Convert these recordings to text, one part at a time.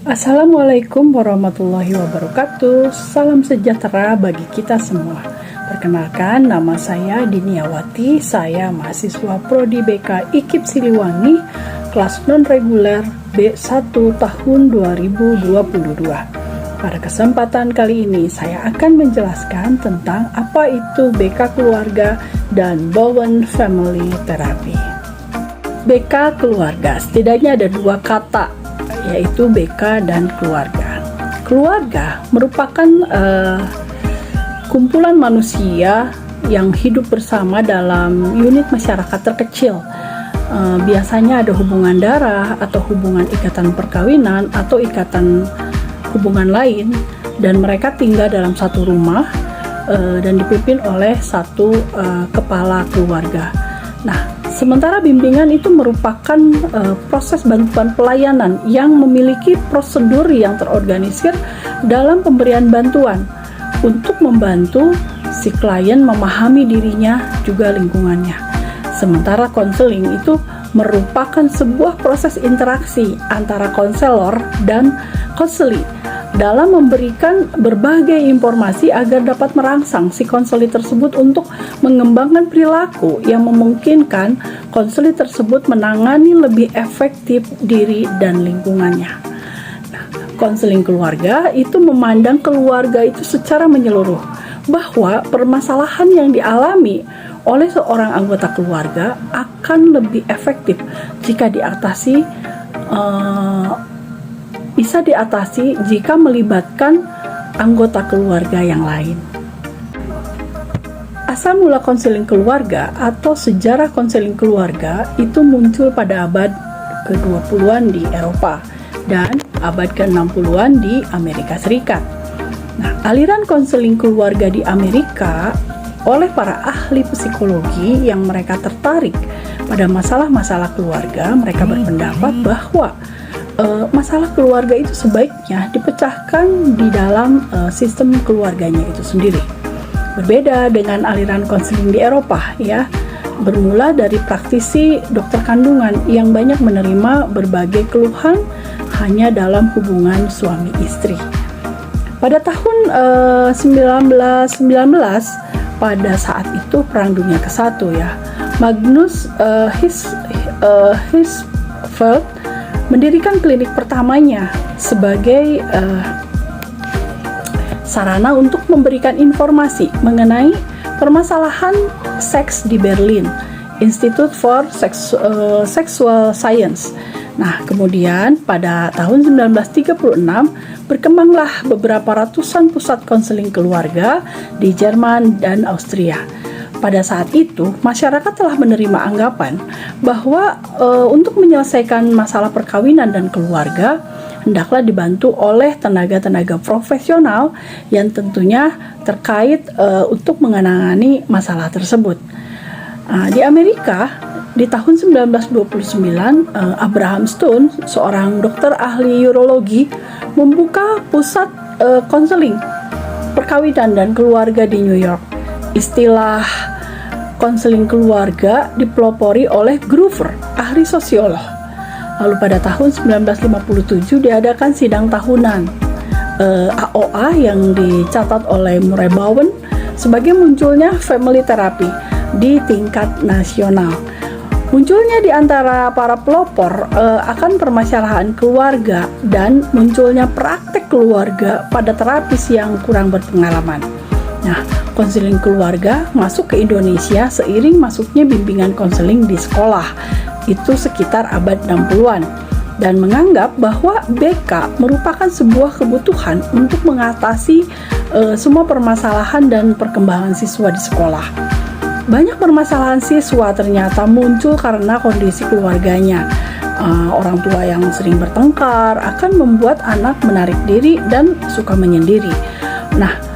Assalamualaikum warahmatullahi wabarakatuh. Salam sejahtera bagi kita semua. Perkenalkan, nama saya Diniawati. Saya mahasiswa Prodi BK IKIP Siliwangi, kelas non-reguler B1 tahun 2022. Pada kesempatan kali ini, saya akan menjelaskan tentang apa itu BK Keluarga dan Bowen Family Therapy. BK Keluarga, setidaknya ada dua kata, yaitu BK dan keluarga. Keluarga merupakan kumpulan manusia yang hidup bersama dalam unit masyarakat terkecil. Biasanya ada hubungan darah atau hubungan ikatan perkawinan atau ikatan hubungan lain, dan mereka tinggal dalam satu rumah dan dipimpin oleh satu kepala keluarga. Nah, sementara bimbingan itu merupakan proses bantuan pelayanan yang memiliki prosedur yang terorganisir dalam pemberian bantuan untuk membantu si klien memahami dirinya juga lingkungannya. Sementara konseling itu merupakan sebuah proses interaksi antara konselor dan konseli dalam memberikan berbagai informasi agar dapat merangsang si konseli tersebut untuk mengembangkan perilaku yang memungkinkan konseli tersebut menangani lebih efektif diri dan lingkungannya. Nah, konseling keluarga itu memandang keluarga itu secara menyeluruh, bahwa permasalahan yang dialami oleh seorang anggota keluarga akan lebih efektif jika bisa diatasi jika melibatkan anggota keluarga yang lain. Asal mula konseling keluarga atau sejarah konseling keluarga itu muncul pada abad ke-20-an di Eropa dan abad ke-60-an di Amerika Serikat. Nah, aliran konseling keluarga di Amerika oleh para ahli psikologi yang mereka tertarik pada masalah-masalah keluarga, mereka berpendapat bahwa masalah keluarga itu sebaiknya dipecahkan di dalam sistem keluarganya itu sendiri. Berbeda dengan aliran konseling di Eropa, ya, bermula dari praktisi dokter kandungan yang banyak menerima berbagai keluhan hanya dalam hubungan suami istri. Pada tahun 1919, pada saat itu Perang Dunia ke-1, ya, Magnus Hirschfeld mendirikan klinik pertamanya sebagai sarana untuk memberikan informasi mengenai permasalahan seks di Berlin, Institute for Sexual Science. Nah, kemudian pada tahun 1936 berkembanglah beberapa ratusan pusat konseling keluarga di Jerman dan Austria. Pada saat itu, masyarakat telah menerima anggapan bahwa untuk menyelesaikan masalah perkawinan dan keluarga, hendaklah dibantu oleh tenaga-tenaga profesional yang tentunya terkait untuk menangani masalah tersebut. Di Amerika, di tahun 1929, Abraham Stone, seorang dokter ahli urologi, membuka pusat konseling perkawinan dan keluarga di New York. Istilah konseling keluarga dipelopori oleh Gruver, ahli sosiolog. Lalu pada tahun 1957 diadakan sidang tahunan AOA yang dicatat oleh Murray Bowen sebagai munculnya family therapy di tingkat nasional. Munculnya di antara para pelopor akan permasalahan keluarga dan munculnya praktek keluarga pada terapis yang kurang berpengalaman. Nah, konseling keluarga masuk ke Indonesia seiring masuknya bimbingan konseling di sekolah, itu sekitar abad 60-an, dan menganggap bahwa BK merupakan sebuah kebutuhan untuk mengatasi semua permasalahan dan perkembangan siswa di sekolah. Banyak permasalahan siswa ternyata muncul karena kondisi keluarganya. Orang tua yang sering bertengkar akan membuat anak menarik diri dan suka menyendiri. Nah,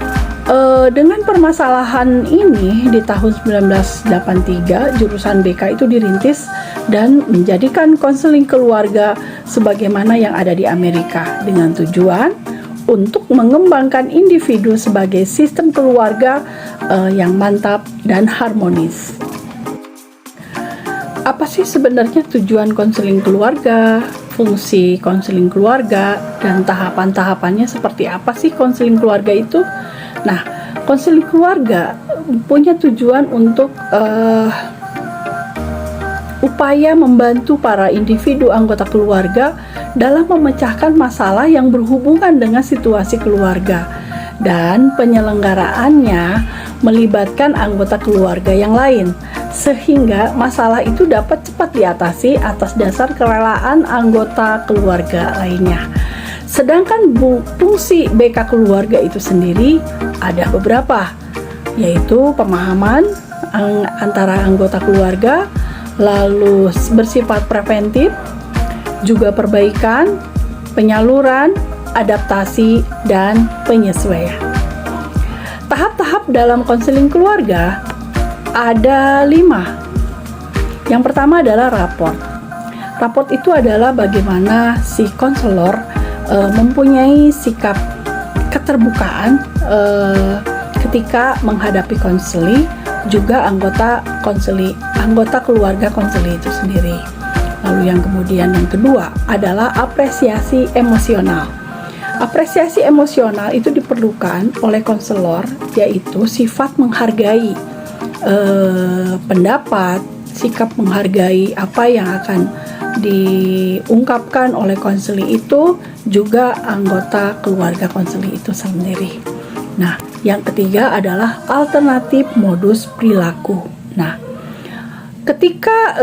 dengan permasalahan ini di tahun 1983 jurusan BK itu dirintis dan menjadikan konseling keluarga sebagaimana yang ada di Amerika dengan tujuan untuk mengembangkan individu sebagai sistem keluarga yang mantap dan harmonis. Apa sih sebenarnya tujuan konseling keluarga? fungsi konseling keluarga dan tahapan-tahapannya seperti apa sih konseling keluarga itu. Nah, konseling keluarga punya tujuan untuk upaya membantu para individu anggota keluarga dalam memecahkan masalah yang berhubungan dengan situasi keluarga, dan penyelenggaraannya melibatkan anggota keluarga yang lain sehingga masalah itu dapat cepat diatasi atas dasar kerelaan anggota keluarga lainnya. Sedangkan fungsi BK keluarga itu sendiri ada beberapa, yaitu pemahaman antara anggota keluarga, lalu bersifat preventif, juga perbaikan, penyaluran, adaptasi, dan penyesuaian. Tahap-tahap dalam konseling keluarga ada 5. Yang pertama adalah raport. Raport itu adalah bagaimana si konselor mempunyai sikap keterbukaan ketika menghadapi konseli, juga anggota keluarga konseli itu sendiri. Lalu yang kedua adalah apresiasi emosional. Apresiasi emosional itu diperlukan oleh konselor, yaitu sifat menghargai pendapat, sikap menghargai apa yang akan diungkapkan oleh konseli itu, juga anggota keluarga konseli itu sendiri. Nah, yang ketiga adalah alternatif modus perilaku. Nah, ketika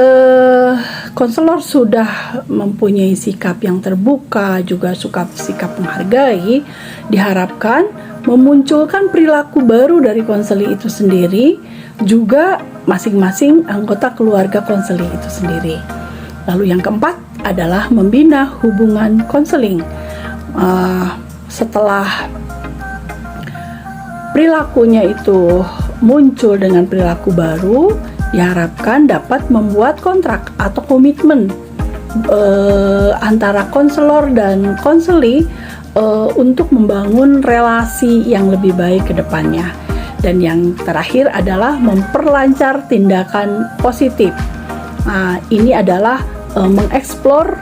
konselor sudah mempunyai sikap yang terbuka, juga sikap menghargai, diharapkan memunculkan perilaku baru dari konseli itu sendiri, juga masing-masing anggota keluarga konseli itu sendiri. Lalu yang keempat adalah membina hubungan konseling. Setelah perilakunya itu muncul dengan perilaku baru, diharapkan dapat membuat kontrak atau komitmen antara konselor dan konseli untuk membangun relasi yang lebih baik ke depannya. Dan yang terakhir adalah memperlancar tindakan positif. Nah, ini adalah mengeksplor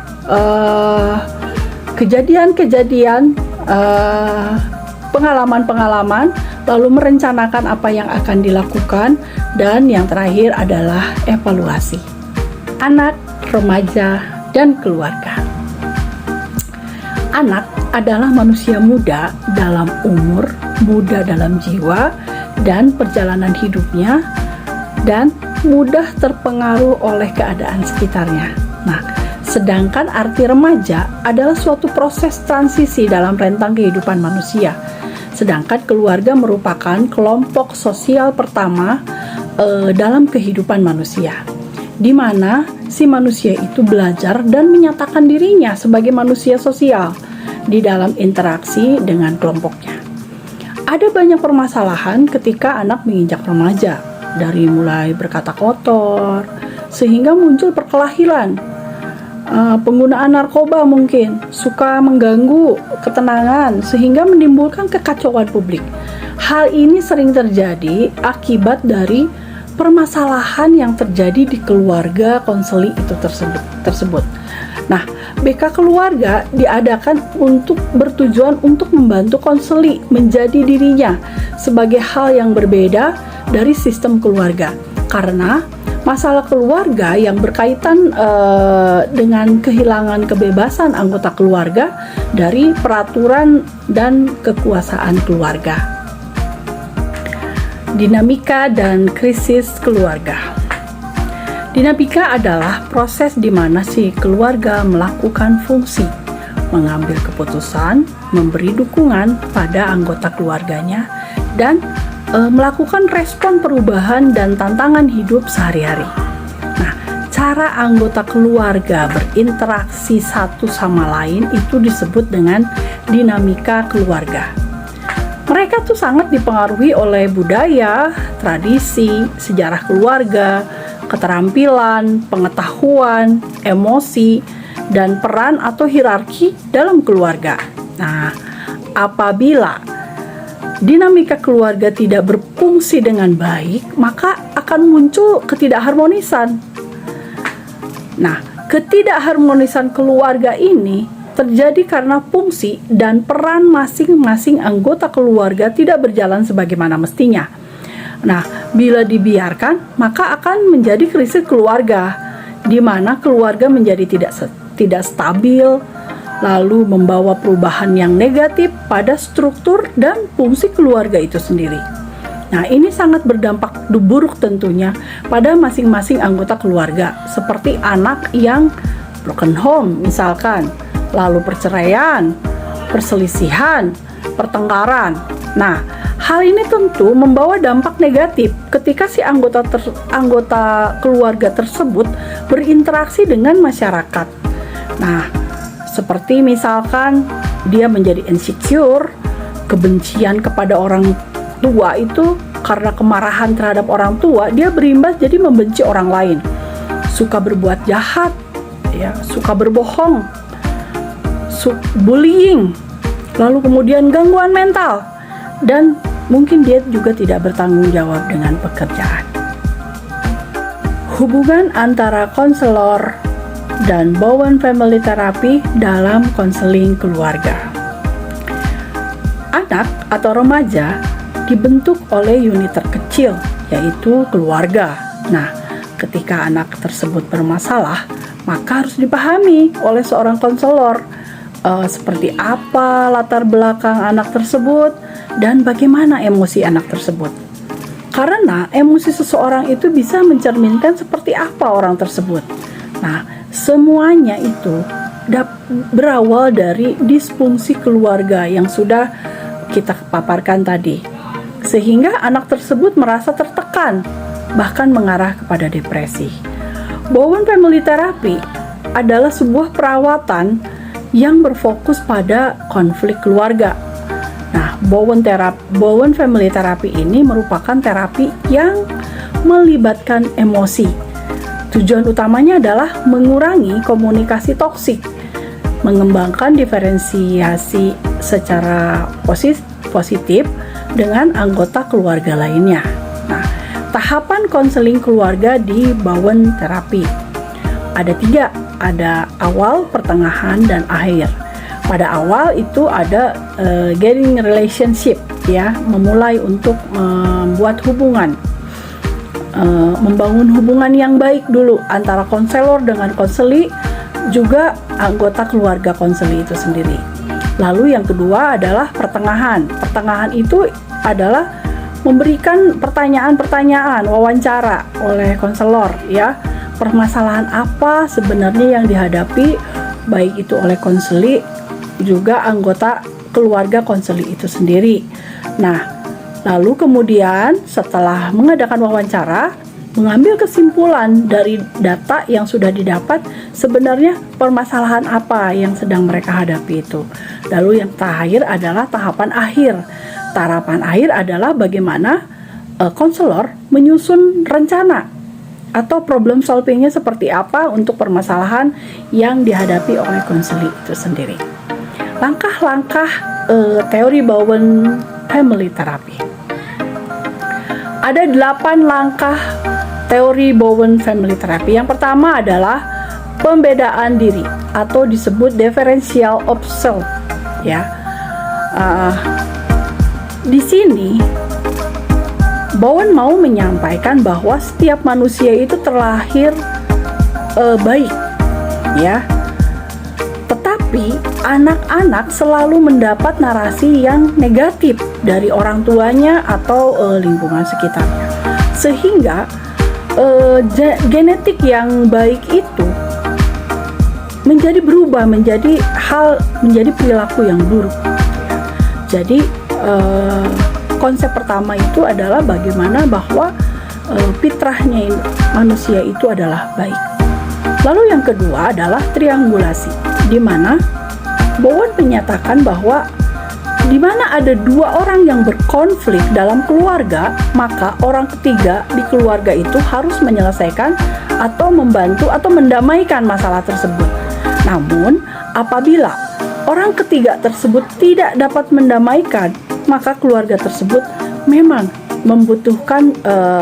kejadian-kejadian, pengalaman-pengalaman, lalu merencanakan apa yang akan dilakukan, dan yang terakhir adalah evaluasi. Anak, remaja, dan keluarga. Anak adalah manusia muda dalam umur, muda dalam jiwa, dan perjalanan hidupnya, dan mudah terpengaruh oleh keadaan sekitarnya. Nah, sedangkan arti remaja adalah suatu proses transisi dalam rentang kehidupan manusia. Sedangkan keluarga merupakan kelompok sosial pertama dalam kehidupan manusia, di mana si manusia itu belajar dan menyatakan dirinya sebagai manusia sosial di dalam interaksi dengan kelompoknya. Ada banyak permasalahan ketika anak menginjak remaja, dari mulai berkata kotor, sehingga muncul perkelahian, penggunaan narkoba mungkin, suka mengganggu ketenangan, sehingga menimbulkan kekacauan publik. Hal ini sering terjadi akibat dari permasalahan yang terjadi di keluarga konseli itu tersebut. Nah, BK keluarga diadakan untuk bertujuan untuk membantu konseli menjadi dirinya sebagai hal yang berbeda dari sistem keluarga, karena masalah keluarga yang berkaitan dengan kehilangan kebebasan anggota keluarga dari peraturan dan kekuasaan keluarga. Dinamika dan krisis keluarga. Dinamika adalah proses di mana si keluarga melakukan fungsi, mengambil keputusan, memberi dukungan pada anggota keluarganya, dan melakukan respon perubahan dan tantangan hidup sehari-hari. Nah, cara anggota keluarga berinteraksi satu sama lain itu disebut dengan dinamika keluarga. Mereka tuh sangat dipengaruhi oleh budaya, tradisi, sejarah keluarga, keterampilan, pengetahuan, emosi, dan peran atau hierarki dalam keluarga. Nah, apabila dinamika keluarga tidak berfungsi dengan baik, maka akan muncul ketidakharmonisan. Nah, Ketidakharmonisan keluarga ini terjadi karena fungsi dan peran masing-masing anggota keluarga tidak berjalan sebagaimana mestinya. Nah, bila dibiarkan, maka akan menjadi krisis keluarga, di mana keluarga menjadi tidak stabil, lalu membawa perubahan yang negatif pada struktur dan fungsi keluarga itu sendiri. Nah, ini sangat berdampak buruk tentunya pada masing-masing anggota keluarga, seperti anak yang broken home misalkan, lalu perceraian, perselisihan, pertengkaran. Nah, hal ini tentu membawa dampak negatif ketika si anggota keluarga tersebut berinteraksi dengan masyarakat. Nah, seperti misalkan dia menjadi insecure, kebencian kepada orang tua itu karena kemarahan terhadap orang tua, dia berimbas jadi membenci orang lain. Suka berbuat jahat, ya, suka berbohong, bullying, lalu kemudian gangguan mental, dan mungkin dia juga tidak bertanggung jawab dengan pekerjaan. Hubungan antara konselor dan Bowen Family Therapy dalam konseling keluarga. Anak atau remaja dibentuk oleh unit terkecil, yaitu keluarga. Nah, ketika anak tersebut bermasalah, maka harus dipahami oleh seorang konselor seperti apa latar belakang anak tersebut dan bagaimana emosi anak tersebut. Karena emosi seseorang itu bisa mencerminkan seperti apa orang tersebut. Nah, semuanya itu berawal dari disfungsi keluarga yang sudah kita paparkan tadi. Sehingga anak tersebut merasa tertekan, bahkan mengarah kepada depresi. Bowen Family Therapy adalah sebuah perawatan yang berfokus pada konflik keluarga. Nah, Bowen Family Therapy ini merupakan terapi yang melibatkan emosi. Tujuan utamanya adalah mengurangi komunikasi toksik, mengembangkan diferensiasi secara positif dengan anggota keluarga lainnya. Nah, tahapan konseling keluarga di Bowen Therapy ada 3. Ada awal, pertengahan, dan akhir. Pada awal itu ada getting relationship, ya, memulai untuk membuat hubungan, membangun hubungan yang baik dulu antara konselor dengan konseli, juga anggota keluarga konseli itu sendiri. Lalu yang kedua adalah pertengahan. Pertengahan itu adalah memberikan pertanyaan-pertanyaan, wawancara oleh konselor, ya. Permasalahan apa sebenarnya yang dihadapi, baik itu oleh konseli juga anggota keluarga konseli itu sendiri. Nah, lalu kemudian setelah mengadakan wawancara, mengambil kesimpulan dari data yang sudah didapat, sebenarnya permasalahan apa yang sedang mereka hadapi itu. Lalu yang terakhir adalah tahapan akhir. Tahapan akhir adalah bagaimana konselor menyusun rencana atau problem solvingnya seperti apa untuk permasalahan yang dihadapi oleh konseli itu sendiri. Langkah-langkah teori Bowen Family Therapy. Ada 8 langkah teori Bowen Family Therapy. Yang pertama adalah pembedaan diri atau disebut differential of self, ya. Di sini Bowen mau menyampaikan bahwa setiap manusia itu terlahir baik, ya. Tetapi anak-anak selalu mendapat narasi yang negatif dari orang tuanya atau lingkungan sekitarnya, sehingga genetik yang baik itu menjadi berubah menjadi perilaku yang buruk. Jadi konsep pertama itu adalah bagaimana bahwa fitrahnya manusia itu adalah baik. Lalu yang kedua adalah triangulasi, di mana Bowen menyatakan bahwa di mana ada 2 orang yang berkonflik dalam keluarga, maka orang ketiga di keluarga itu harus menyelesaikan atau membantu atau mendamaikan masalah tersebut. Namun, apabila orang ketiga tersebut tidak dapat mendamaikan, maka keluarga tersebut memang membutuhkan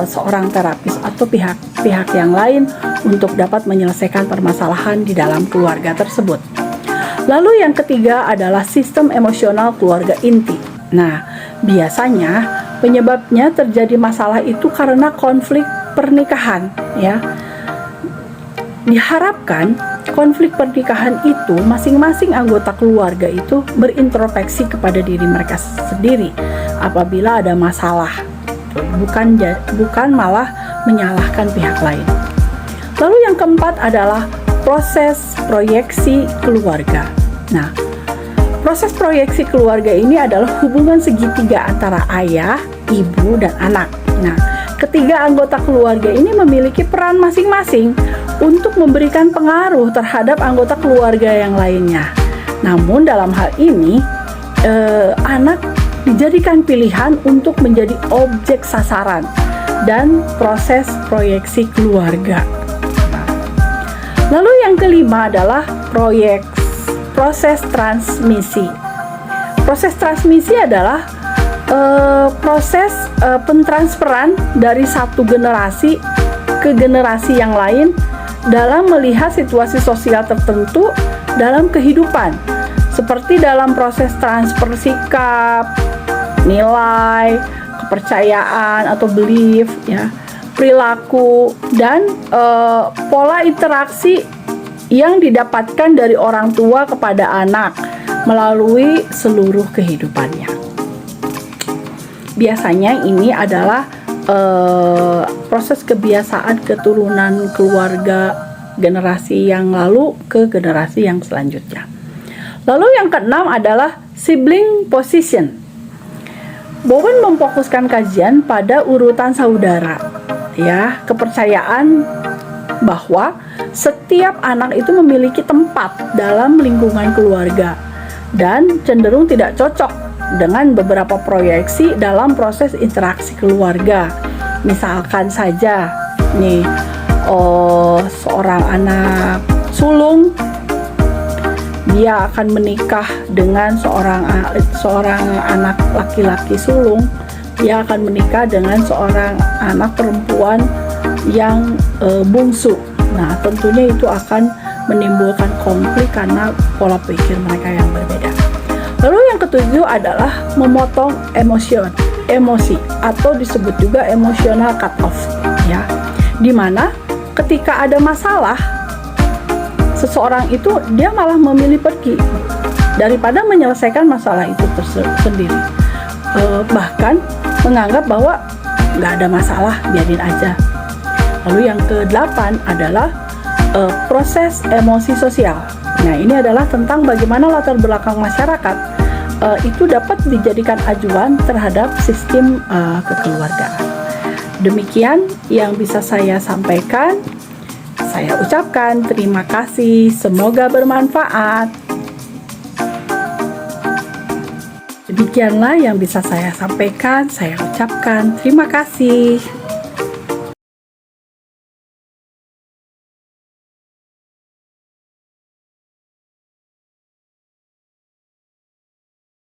seorang terapis atau pihak yang lain untuk dapat menyelesaikan permasalahan di dalam keluarga tersebut. Lalu yang ketiga adalah sistem emosional keluarga inti. Nah, biasanya penyebabnya terjadi masalah itu karena konflik pernikahan, ya. Diharapkan konflik pernikahan itu masing-masing anggota keluarga itu berintrospeksi kepada diri mereka sendiri apabila ada masalah, bukan malah menyalahkan pihak lain. Lalu yang keempat adalah proses proyeksi keluarga. Nah, proses proyeksi keluarga ini adalah hubungan segitiga antara ayah, ibu, dan anak. Nah, ketiga anggota keluarga ini memiliki peran masing-masing untuk memberikan pengaruh terhadap anggota keluarga yang lainnya. Namun dalam hal ini, anak dijadikan pilihan untuk menjadi objek sasaran dan proses proyeksi keluarga. Lalu yang kelima adalah proses transmisi. Proses transmisi adalah proses pentransferan dari satu generasi ke generasi yang lain dalam melihat situasi sosial tertentu dalam kehidupan, seperti dalam proses transfer sikap, nilai, kepercayaan atau belief, ya, perilaku, dan pola interaksi yang didapatkan dari orang tua kepada anak melalui seluruh kehidupannya. Biasanya ini adalah proses kebiasaan keturunan keluarga generasi yang lalu ke generasi yang selanjutnya. Lalu yang keenam adalah sibling position. Bowen memfokuskan kajian pada urutan saudara, ya, kepercayaan bahwa setiap anak itu memiliki tempat dalam lingkungan keluarga dan cenderung tidak cocok dengan beberapa proyeksi dalam proses interaksi keluarga. Misalkan saja nih, seorang anak sulung, dia akan menikah dengan seorang anak laki-laki sulung, dia akan menikah dengan seorang anak perempuan yang bungsu. Nah, tentunya itu akan menimbulkan konflik karena pola pikir mereka yang berbeda. Lalu yang ketujuh adalah memotong emosi atau disebut juga emotional cut off, ya. Dimana ketika ada masalah, seseorang itu dia malah memilih pergi daripada menyelesaikan masalah itu sendiri. Bahkan menganggap bahwa nggak ada masalah, biarin aja. Lalu yang ke-8 adalah proses emosi sosial. Nah, ini adalah tentang bagaimana latar belakang masyarakat itu dapat dijadikan acuan terhadap sistem kekeluargaan. Demikian yang bisa saya sampaikan. Saya ucapkan terima kasih, semoga bermanfaat. Demikianlah yang bisa saya sampaikan, saya ucapkan terima kasih.